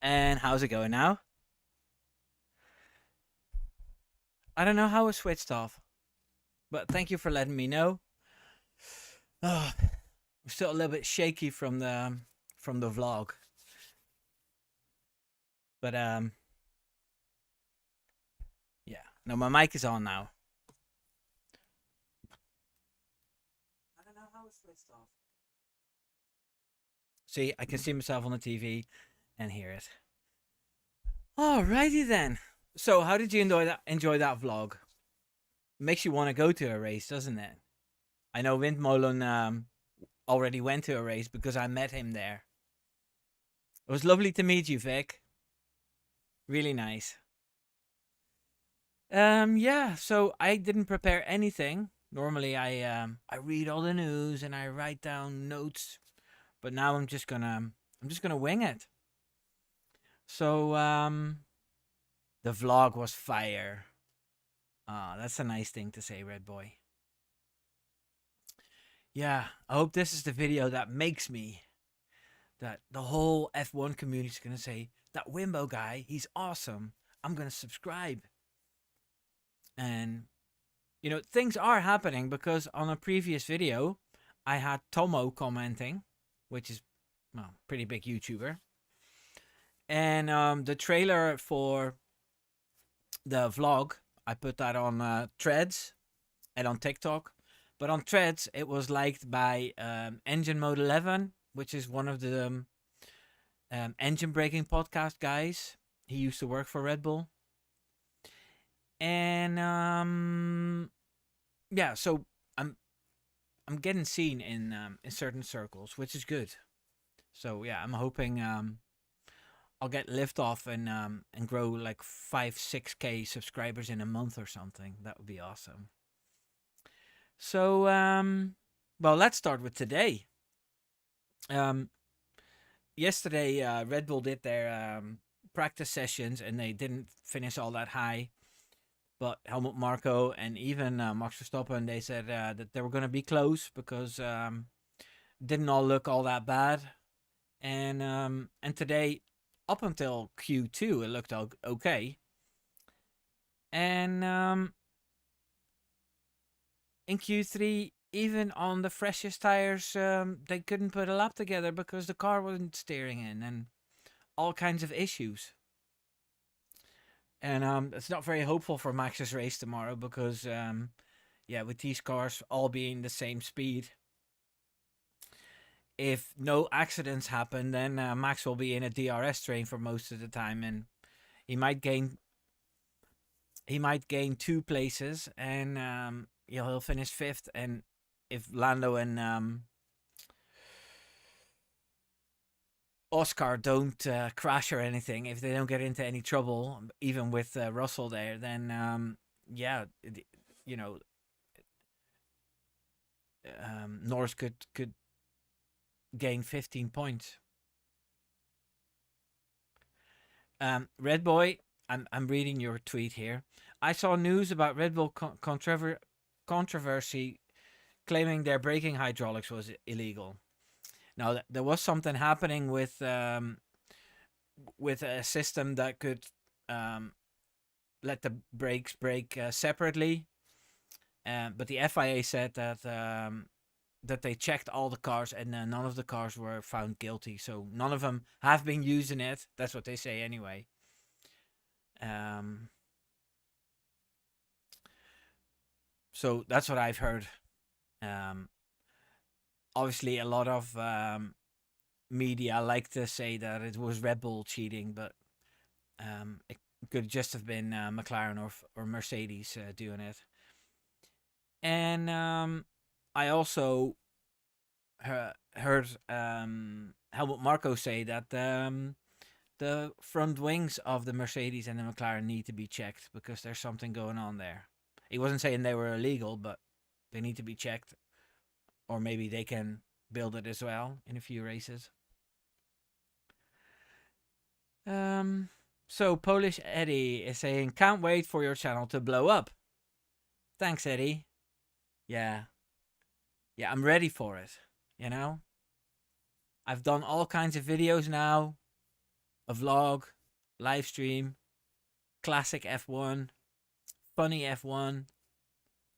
And how's it going now? I don't know how it switched off, but thank you for letting me know. Oh, I'm still a little bit shaky from the vlog, but yeah. No, my mic is on now. I don't know how it switched off. See, I can see myself on the TV and hear it. Alrighty then. So, how did you enjoy that vlog? Makes you want to go to a race, doesn't it? I know Windmolen already went to a race because I met him there. It was lovely to meet you, Vic. Really nice. Yeah, so I didn't prepare anything. Normally I read all the news and I write down notes, but now I'm just gonna wing it. So the vlog was fire. Ah, that's a nice thing to say, Red Boy. Yeah, I hope this is the video that makes me that the whole F1 community is gonna say that Wimbo guy, he's awesome. I'm gonna subscribe. And things are happening because on a previous video, I had Tomo commenting, which is, well, pretty big YouTuber, and the trailer for the vlog, I put that on Threads and on TikTok, but on Threads it was liked by Engine Mode 11, which is one of the engine braking podcast guys. He used to work for Red Bull, and yeah, so I'm getting seen in certain circles, which is good. So yeah, I'm hoping I'll get lift off and grow like 5-6K subscribers in a month or something. That would be awesome. So well, let's start with today. Um, Yesterday Red Bull did their practice sessions and they didn't finish all that high. But Helmut Marko and even Max Verstappen, they said that they were going to be close because didn't all look all that bad. And today, up until Q2, it looked okay. And in Q3, even on the freshest tires, they couldn't put a lap together because the car wasn't steering in and all kinds of issues. And it's not very hopeful for Max's race tomorrow because, yeah, with these cars all being the same speed, if no accidents happen, then Max will be in a DRS train for most of the time, and he might gain he might gain 2 places, and he'll finish fifth. And if Lando and Oscar don't crash or anything, if they don't get into any trouble, even with Russell there, then yeah, you know, Norris could gain 15 points. Red Boy, I'm reading your tweet here. I saw news about Red Bull controversy claiming their braking hydraulics was illegal. Now there was something happening with a system that could um, let the brakes brake separately, but the FIA said that they checked all the cars and none of the cars were found guilty. So none of them have been using it. That's what they say anyway. Um, so that's what I've heard. Um, Obviously, a lot of media like to say that it was Red Bull cheating, but it could just have been McLaren or Mercedes doing it. And I also heard Helmut Marko say that the front wings of the Mercedes and the McLaren need to be checked because there's something going on there. He wasn't saying they were illegal, but they need to be checked, or maybe they can build it as well in a few races. Um, so Polish Eddie is saying, "Can't wait for your channel to blow up." Thanks, Eddie. Yeah, yeah, I'm ready for it. You know, I've done all kinds of videos now. a vlog, live stream, classic F1, funny F1,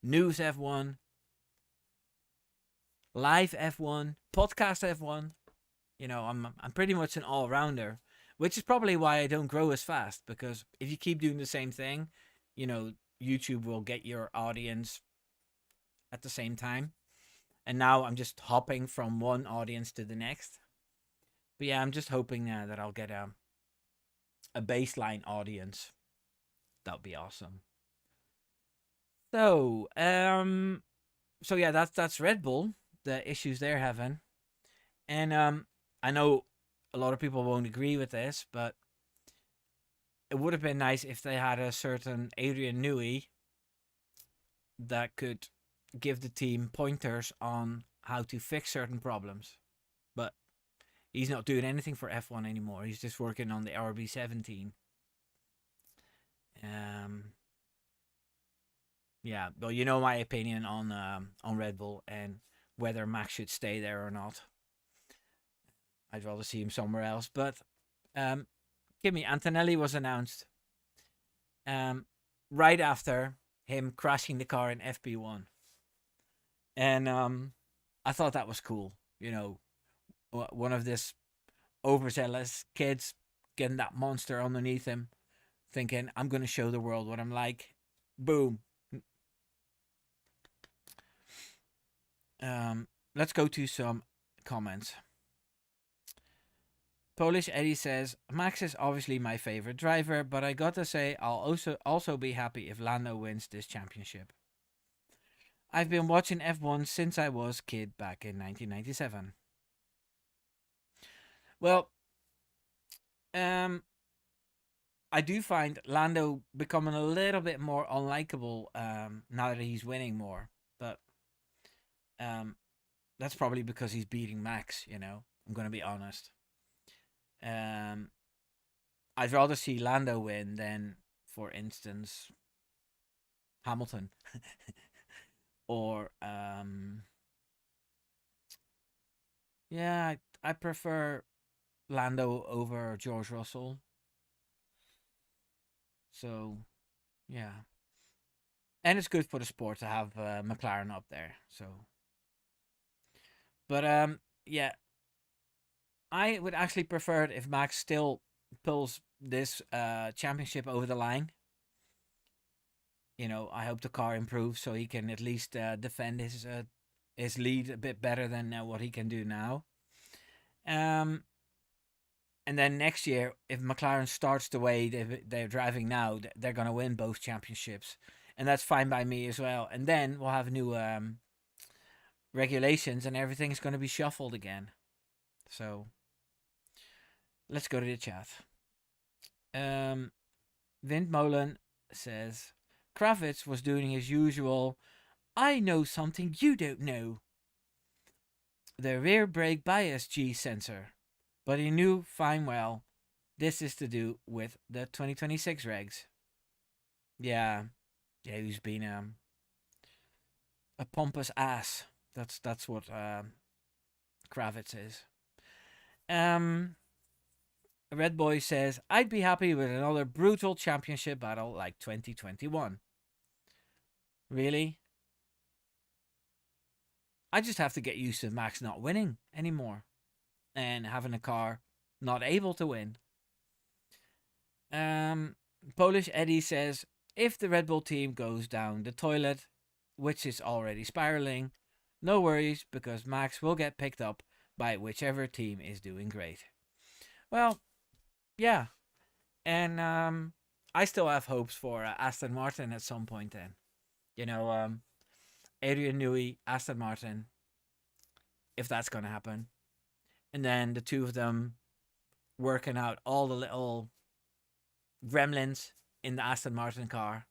news F1, live F1, podcast F1. I'm pretty much an all rounder, which is probably why I don't grow as fast. Because if you keep doing the same thing, you know, YouTube will get your audience at the same time. And now I'm just hopping from one audience to the next. But yeah, I'm just hoping that I'll get a baseline audience. That would be awesome. So, so yeah, that's Red Bull, the issues they're having. And I know a lot of people won't agree with this, but it would have been nice if they had a certain Adrian Newey that could give the team pointers on how to fix certain problems. But he's not doing anything for F1 anymore. He's just working on the RB17. Yeah, well, you know my opinion on Red Bull and whether Max should stay there or not. I'd rather see him somewhere else. But Kimi Antonelli was announced right after him crashing the car in FP1. And I thought that was cool. You know, one of this overzealous kids getting that monster underneath him, thinking, I'm going to show the world what I'm like. Boom. Let's go to some comments. Polish Eddie says, Max is obviously my favorite driver, but I gotta say I'll also be happy if Lando wins this championship. I've been watching F1 since I was a kid back in 1997. Well, I do find Lando becoming a little bit more unlikable now that he's winning more, but that's probably because he's beating Max. I'm gonna be honest. I'd rather see Lando win than, for instance, Hamilton. Or yeah, I prefer Lando over George Russell. So yeah, and it's good for the sport to have McLaren up there. So, but yeah, I would actually prefer it if Max still pulls this championship over the line. I hope the car improves so he can at least defend his lead a bit better than what he can do now. And then next year, if McLaren starts the way they're driving now, they're going to win both championships. And that's fine by me as well. And then we'll have new regulations and everything's going to be shuffled again. So let's go to the chat. Windmolen says, Kravitz was doing his usual, I know something you don't know. The rear brake bias G sensor. But he knew fine well this is to do with the 2026 regs. Yeah, he's been a pompous ass. That's what Kravitz is. Red Boy says, I'd be happy with another brutal championship battle like 2021. Really? I just have to get used to Max not winning anymore and having a car not able to win. Polish Eddie says, if the Red Bull team goes down the toilet, which is already spiraling, no worries because Max will get picked up by whichever team is doing great. Well, yeah. And I still have hopes for Aston Martin at some point then. Adrian Newey, Aston Martin, if that's going to happen. And then the two of them working out all the little gremlins in the Aston Martin car.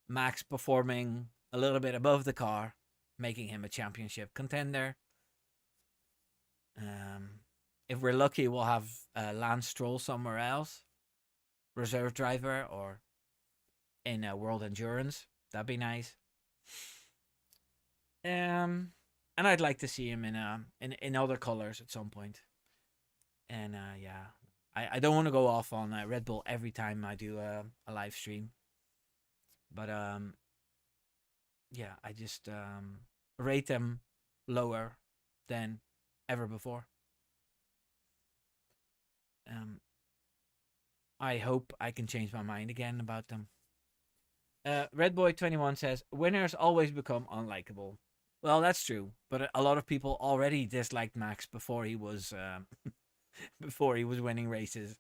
Max performing a little bit above the car, making him a championship contender. If we're lucky, we'll have Lance Stroll somewhere else, reserve driver, or in World Endurance. That'd be nice. And I'd like to see him in other colors at some point. And yeah, I don't want to go off on Red Bull every time I do a live stream, but yeah, I just rate them lower than ever before. Um, I hope I can change my mind again about them. Red Boy 21 says winners always become unlikable. Well, that's true, but a lot of people already disliked Max before he was before he was winning races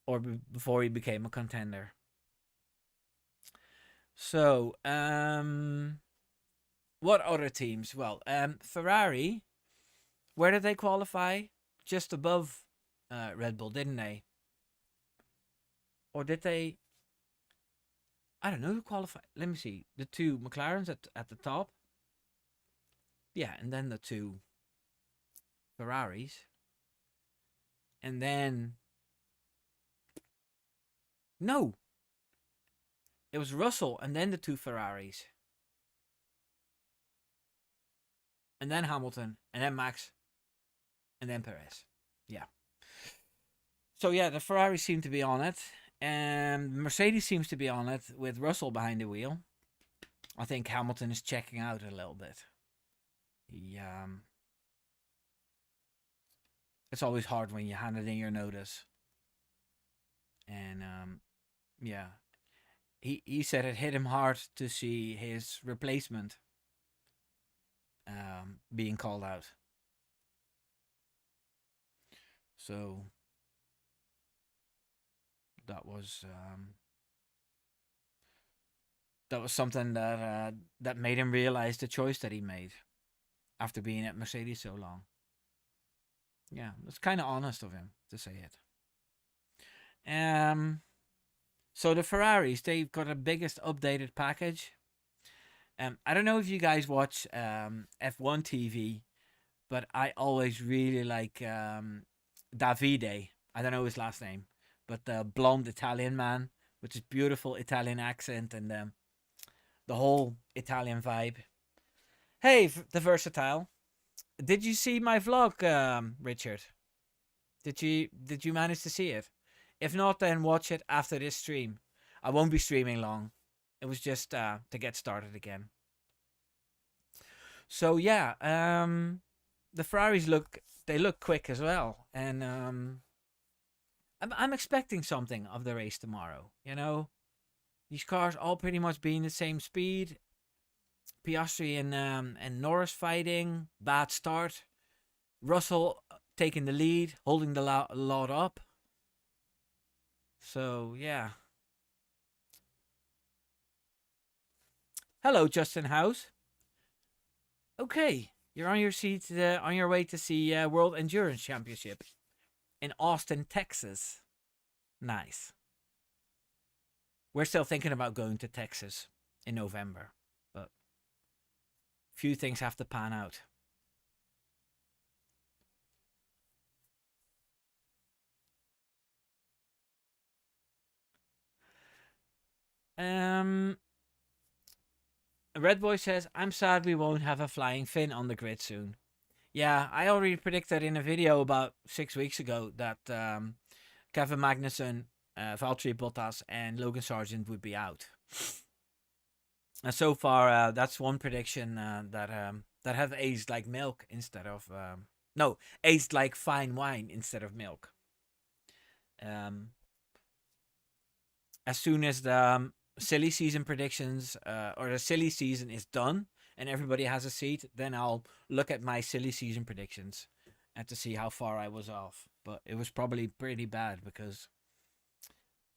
or before he became a contender. So, what other teams? Well, Ferrari. Where did they qualify? Just above Red Bull, didn't they? Or did they? I don't know who qualified. Let me see. The two McLarens at the top. Yeah, and then the two Ferraris. And then. No. It was Russell and then the two Ferraris. And then Hamilton. And then Max. And then Perez. Yeah. So yeah, the Ferrari seem to be on it. And Mercedes seems to be on it with Russell behind the wheel. I think Hamilton is checking out a little bit. He, it's always hard when you hand it in your notice. And yeah, he said it hit him hard to see his replacement being called out. So that was something that made him realize the choice that he made after being at Mercedes so long. Yeah, it's kind of honest of him to say it. So the Ferraris, they've got a biggest updated package. I don't know if you guys watch F1 TV, but I always really like Davide. I don't know his last name, but the blonde Italian man with his beautiful Italian accent and the whole Italian vibe. Hey, the versatile. Did you see my vlog, Richard? Did you manage to see it? If not, then watch it after this stream. I won't be streaming long. It was just to get started again. So yeah, the Ferraris look quick as well, and I'm expecting something of the race tomorrow. You know, these cars all pretty much being the same speed. Piastri and Norris fighting, bad start. Russell taking the lead, holding the lot up. So yeah. Hello, Justin House. Okay, you're on your seat on your way to see World Endurance Championship in Austin, Texas. Nice. We're still thinking about going to Texas in November, but few things have to pan out. Red Boy says, I'm sad we won't have a flying Finn on the grid soon. Yeah, I already predicted in a video about 6 weeks ago that Kevin Magnussen, Valtteri Bottas, and Logan Sargent would be out. And so far, that's one prediction that have aged like milk instead of aged like fine wine instead of milk. As soon as the silly season predictions or the silly season is done and everybody has a seat, then I'll look at my silly season predictions and to see how far I was off. But it was probably pretty bad because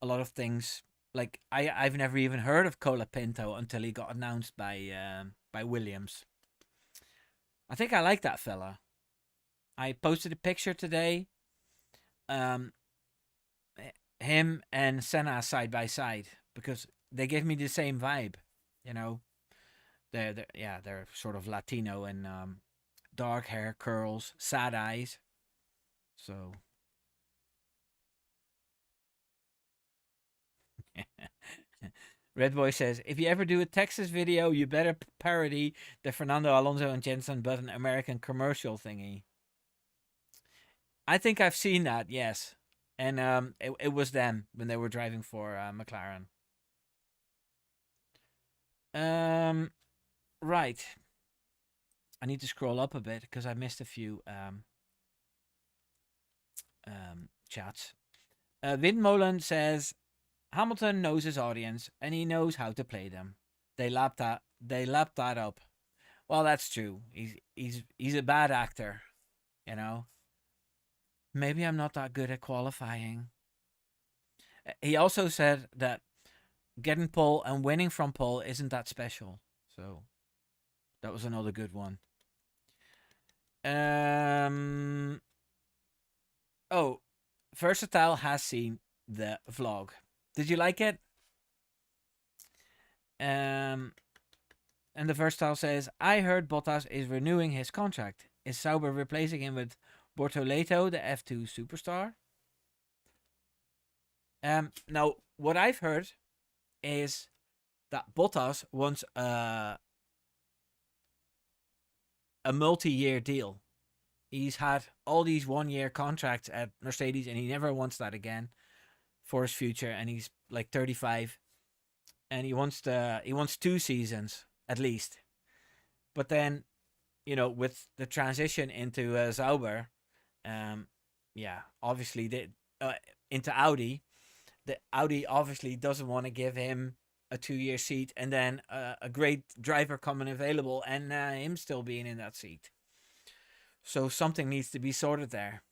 a lot of things, like I've never even heard of Colapinto until he got announced by Williams. I think I like that fella. I posted a picture today. Him and Senna side by side because they give me the same vibe, you know. They're sort of Latino and dark hair, curls, sad eyes. So Red Boy says, if you ever do a Texas video, you better parody the Fernando Alonso and Jenson Button American commercial thingy. I think I've seen that. Yes, and it was them when they were driving for McLaren. Um, right. I need to scroll up a bit because I missed a few chats. Windmolen says Hamilton knows his audience and he knows how to play them. They lapped that up. Well, that's true. He's a bad actor, you know. Maybe I'm not that good at qualifying. He also said that getting pole and winning from pole isn't that special. So that was another good one. Um. Oh, Versatile has seen the vlog. Did you like it? Um. And the Versatile says, I heard Bottas is renewing his contract. Is Sauber replacing him with Bortoleto, the F2 superstar? Now, what I've heard is that Bottas wants a multi-year deal. He's had all these one-year contracts at Mercedes, and he never wants that again for his future. And he's like 35, and he wants 2 seasons at least. But then, with the transition into Sauber, yeah, obviously into Audi, the Audi obviously doesn't want to give him a 2-year seat and then a great driver coming available and him still being in that seat. So something needs to be sorted there,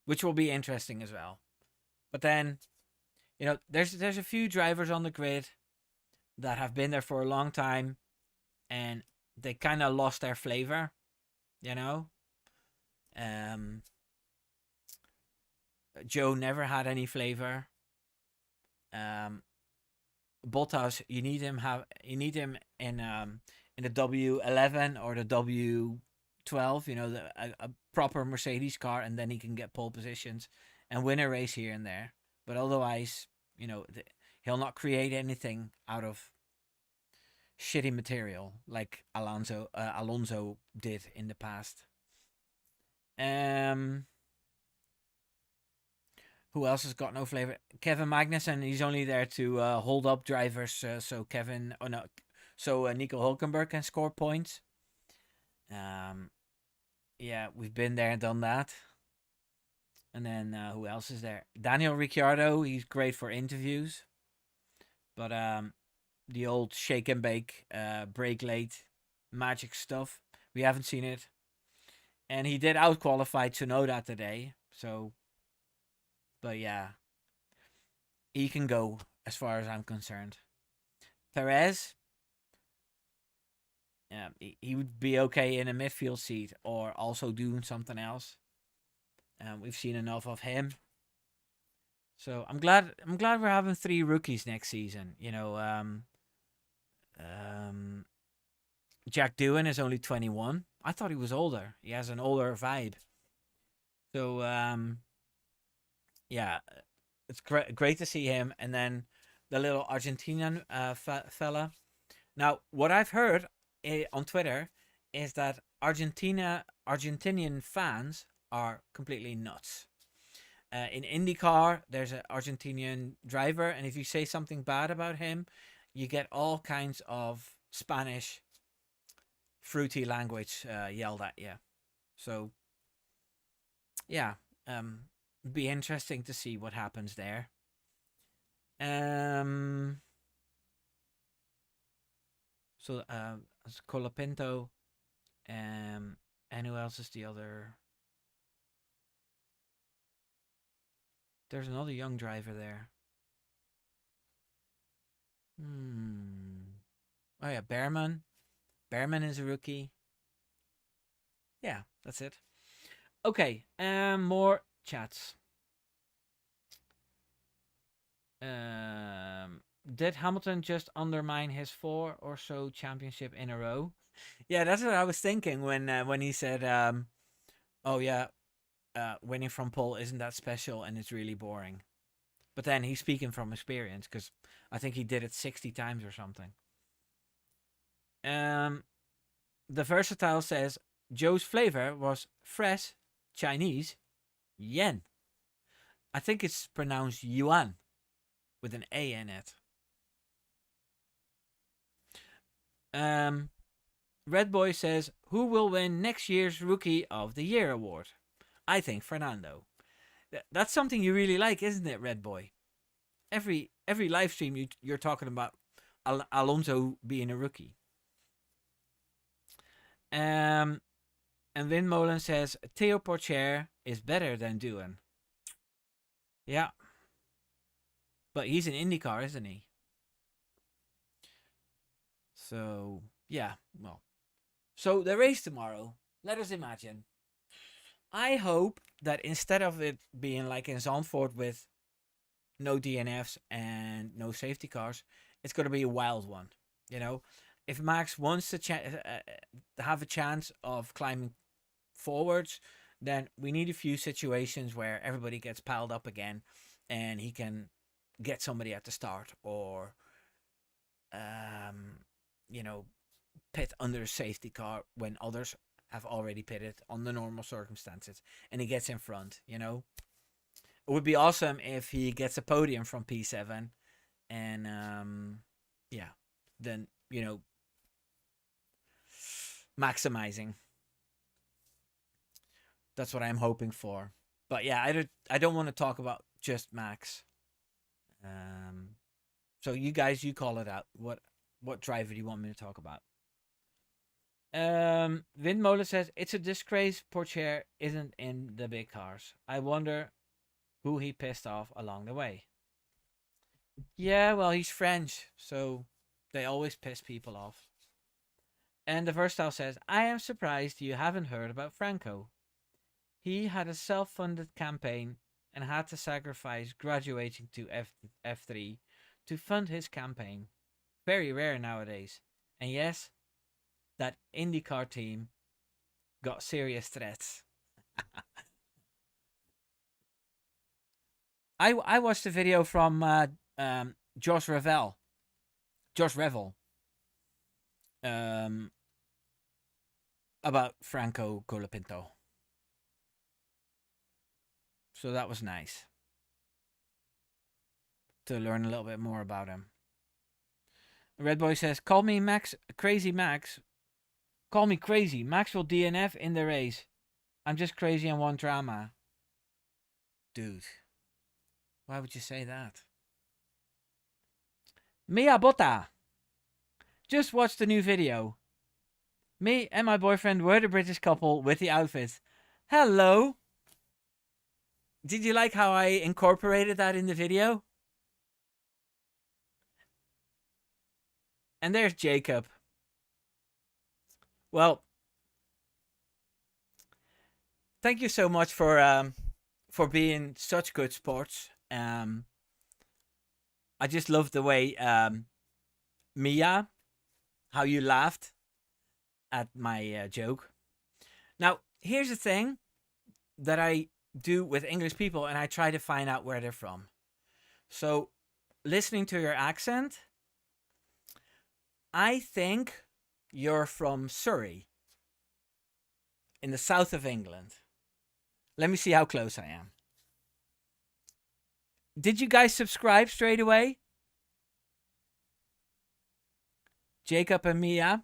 which will be interesting as well. But then, there's a few drivers on the grid that have been there for a long time, and they kind of lost their flavor. Joe never had any flavor. Bottas, you need him in the W11 or the W12, a proper Mercedes car, and then he can get pole positions and win a race here and there. But otherwise, he'll not create anything out of shitty material like Alonso did in the past. Who else has got no flavor? Kevin Magnussen. He's only there to hold up drivers, so Nico Hulkenberg can score points. Yeah, we've been there and done that. And then who else is there? Daniel Ricciardo. He's great for interviews, but the old shake and bake, break late, magic stuff. We haven't seen it. And he did out-qualify Tsunoda today, so. But yeah, he can go as far as I'm concerned. Perez, yeah, he would be okay in a midfield seat or also doing something else. We've seen enough of him. So I'm glad we're having 3 rookies next season. Jack Doohan is only 21. I thought he was older. He has an older vibe. So yeah, it's great to see him. And then the little Argentinian fella. Now, what I've heard on Twitter is that Argentinian fans are completely nuts. In IndyCar, there's an Argentinian driver, and if you say something bad about him, you get all kinds of Spanish fruity language yelled at you. So, yeah, be interesting to see what happens there. So Colapinto, and who else is the other? There's another young driver there. Oh yeah, Behrman. Behrman is a rookie. Yeah, that's it. Okay, more chats. Did Hamilton just undermine his 4 or so championship in a row? Yeah, that's what I was thinking when he said, "Oh yeah, winning from pole isn't that special and it's really boring." But then he's speaking from experience because I think he did it 60 times or something. The Versatile says Joe's flavor was fresh Chinese yen. I think it's pronounced yuan with an A in it. Red Boy says, who will win next year's Rookie of the Year award? I think Fernando. That's something you really like, isn't it, Red Boy? Every live stream you're talking about Alonso being a rookie. And Vin Molen says Theo Porcher is better than Doohan. Yeah. But he's an IndyCar, isn't he? So, yeah, well. So, the race tomorrow, let us imagine. I hope that instead of it being like in Zandvoort with no DNFs and no safety cars, it's going to be a wild one. You know, if Max wants to have a chance of climbing forwards, then we need a few situations where everybody gets piled up again and he can get somebody at the start or, pit under a safety car when others have already pitted on the normal circumstances and he gets in front, It would be awesome if he gets a podium from P7 and, then, maximizing. That's what I'm hoping for. But yeah, I don't want to talk about just Max. So you guys, you call it out. What driver do you want me to talk about? Windmolen says it's a disgrace Porcher isn't in the big cars. I wonder who he pissed off along the way. Yeah, well, he's French, so they always piss people off. And the Versatile says, I am surprised you haven't heard about Franco. He had a self-funded campaign and had to sacrifice graduating to F3 to fund his campaign. Very rare nowadays. And yes, that IndyCar team got serious threats. I watched a video from Josh Revel. About Franco Colapinto. So that was nice to learn a little bit more about him. Red Boy says, call me Max, crazy Max. Call me crazy. Max will DNF in the race. I'm just crazy and want drama. Dude, why would you say that? Mia Botta. Just watched the new video. Me and my boyfriend were the British couple with the outfits. Hello. Did you like how I incorporated that in the video? And there's Jacob. Well, thank you so much for being such good sports. I just love the way Mia, how you laughed at my joke. Now, here's the thing that I do with English people, and I try to find out where they're from. So, listening to your accent, I think you're from Surrey, in the south of England. Let me see how close I am. Did you guys subscribe straight away? Jacob and Mia?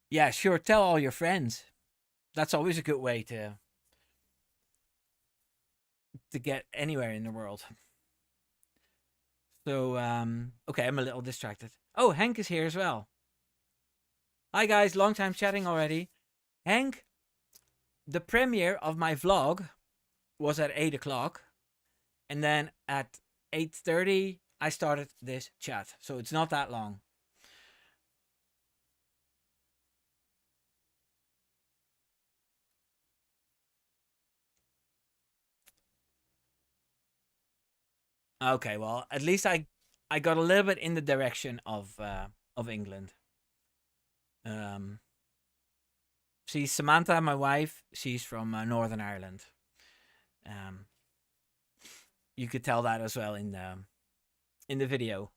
Yeah, sure, tell all your friends. That's always a good way to get anywhere in the world. So, okay, I'm a little distracted. Oh, Henk is here as well. Hi guys, long time chatting already. Henk, the premiere of my vlog was at 8 o'clock. And then at 8:30, I started this chat. So it's not that long. Okay, well, at least I got a little bit in the direction of England. See, Samantha, my wife, she's from Northern Ireland. You could tell that as well in the video.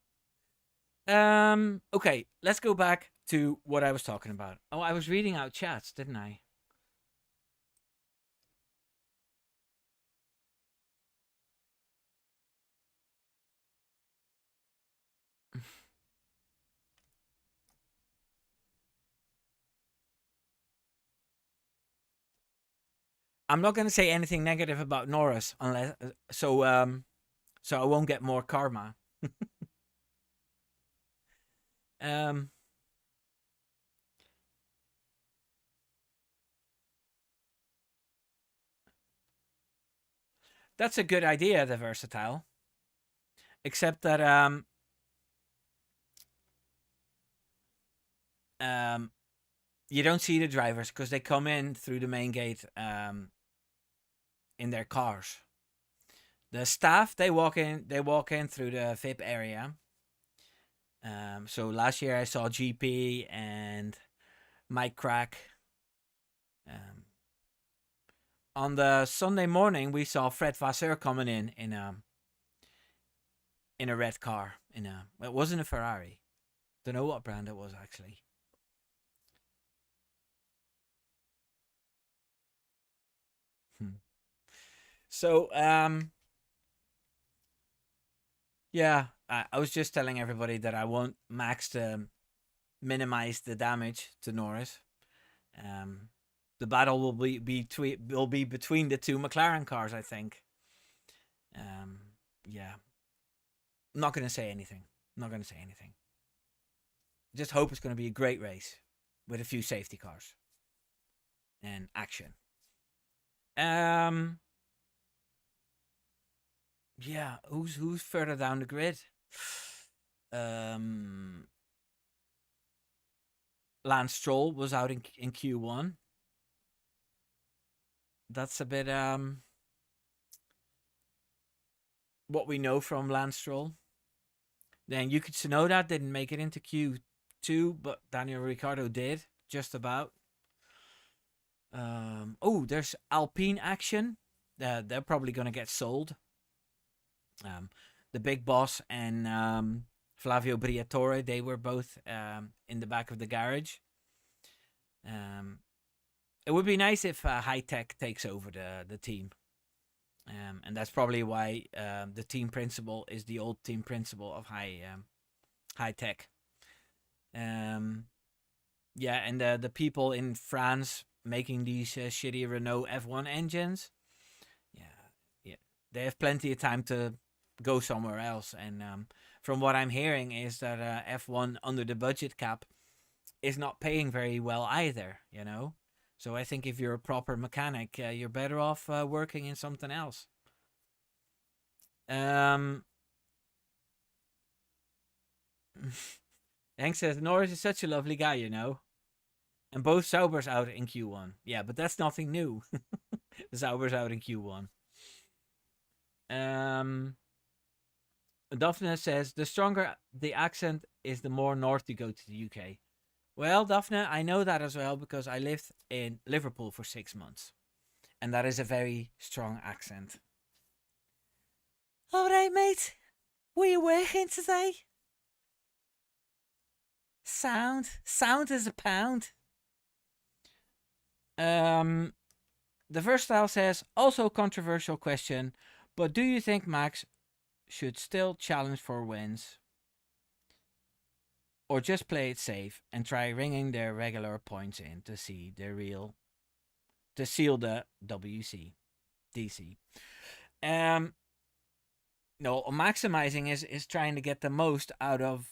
Okay, let's go back to what I was talking about. Oh, I was reading out chats, didn't I? I'm not going to say anything negative about Norris unless so I won't get more karma. Um, that's a good idea, the versatile. Except that um, you don't see the drivers because they come in through the main gate in their cars. The staff they walk in through the VIP area. So last year I saw GP and Mike Crack. Um, on the Sunday morning we saw Fred Vasseur coming in a red car. It wasn't a Ferrari. Don't know what brand it was actually. Hmm. So yeah, I was just telling everybody that I want Max to minimize the damage to Norris. Um, the battle will be between the two McLaren cars, I think. Um, yeah, I'm not gonna say anything. I'm not gonna say anything. Just hope it's gonna be a great race with a few safety cars and action. Um, yeah, who's further down the grid? Um, Lance Stroll was out in Q1. That's a bit what we know from Lance Stroll. Then Yuki Tsunoda didn't make it into Q2, but Daniel Ricciardo did just about. Oh, there's Alpine action. They're probably gonna get sold. The big boss and Flavio Briatore, they were both in the back of the garage. Um, it would be nice if High Tech takes over the team. And that's probably why the team principal is the old team principal of High Tech. Yeah, and the people in France making these shitty Renault F1 engines, yeah, yeah, they have plenty of time to go somewhere else. And from what I'm hearing is that F1 under the budget cap is not paying very well either. So I think if you're a proper mechanic, you're better off working in something else. Um, Hank says Norris is such a lovely guy. And both Sauber's out in Q1. Yeah, but that's nothing new. Sauber's out in Q1. Daphne says the stronger the accent is, the more north you go to the UK. Well, Daphne, I know that as well because I lived in Liverpool for 6 months, and that is a very strong accent. All right, mate. Were you working today? Sound is a pound. The versatile says also controversial question, but do you think Max should still challenge for wins, or just play it safe and try ringing their regular points in to see the real to seal the WC DC? No, maximizing is trying to get the most out of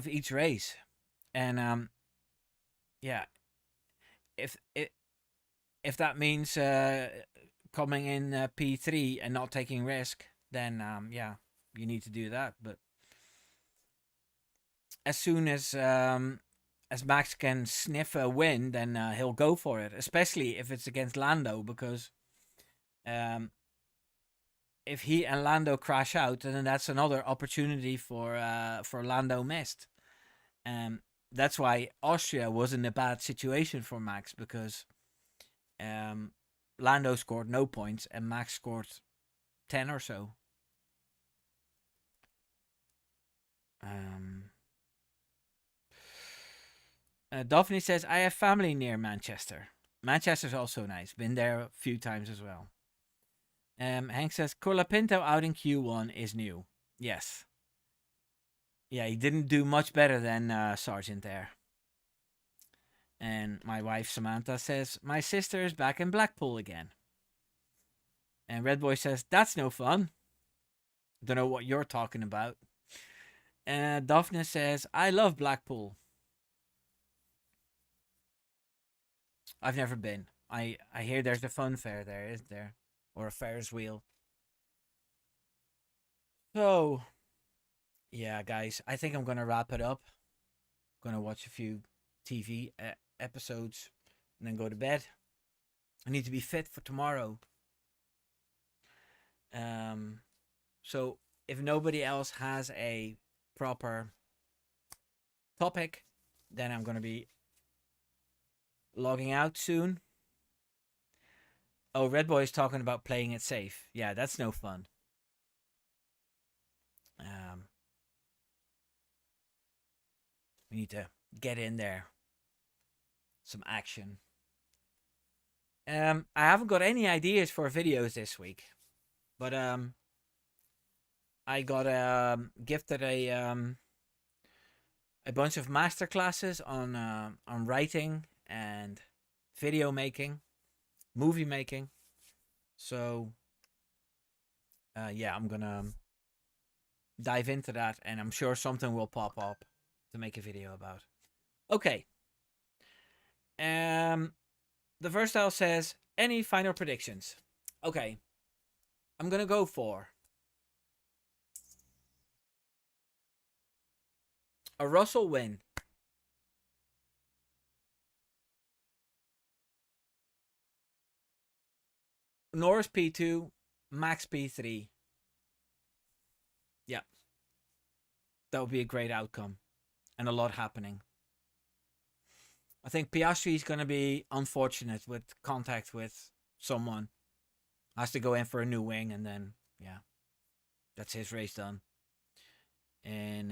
each race, and yeah, if it if that means coming in P3 and not taking risk, then yeah, you need to do that. But as soon as Max can sniff a win, then he'll go for it. Especially if it's against Lando, because um, if he and Lando crash out, then that's another opportunity for Lando missed. That's why Austria was in a bad situation for Max, because Lando scored no points and Max scored 10 or so. Um, Daphne says, I have family near Manchester. Manchester's also nice. Been there a few times as well. Hank says, Colapinto out in Q1 is new. Yes. Yeah, he didn't do much better than Sargent there. And my wife Samantha says, my sister is back in Blackpool again. And Red Boy says, that's no fun. Don't know what you're talking about. And Daphne says, I love Blackpool. I've never been. I hear there's a fun fair there, isn't there? Or a Ferris wheel. So, yeah, guys, I think I'm going to wrap it up. I'm going to watch a few TV episodes and then go to bed. I need to be fit for tomorrow. So if nobody else has a proper topic, then I'm going to be logging out soon. Oh, Red Boy is talking about playing it safe. Yeah, that's no fun. We need to get in there. Some action. I haven't got any ideas for videos this week, but I got gifted a bunch of master classes on writing and video making, movie making. So yeah, I'm gonna dive into that, and I'm sure something will pop up to make a video about. Okay. The first style says, any final predictions? Okay. I'm gonna go for a Russell win. Norris P2, Max P3. Yeah. That would be a great outcome. And a lot happening. I think Piastri is going to be unfortunate with contact with someone. Has to go in for a new wing, and then, yeah, that's his race done. And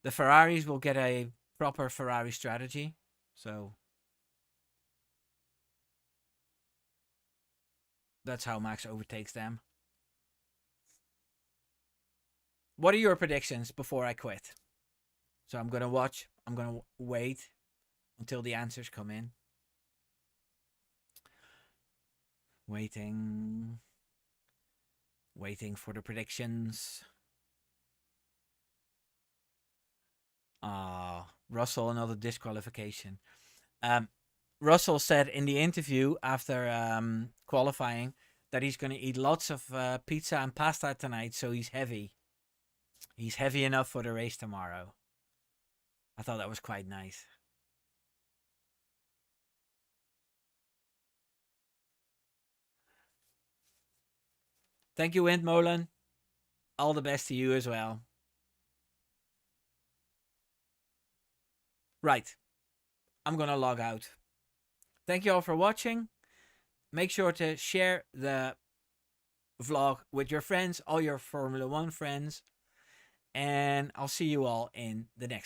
the Ferraris will get a proper Ferrari strategy. So that's how Max overtakes them. What are your predictions before I quit? So I'm going to watch. I'm going to wait until the answers come in. Waiting for the predictions. Russell, another disqualification. Russell said in the interview after qualifying that he's going to eat lots of pizza and pasta tonight, so he's heavy. He's heavy enough for the race tomorrow. I thought that was quite nice. Thank you, Windmolen. All the best to you as well. Right. I'm going to log out. Thank you all for watching. Make sure to share the vlog with your friends, all your Formula One friends. And I'll see you all in the next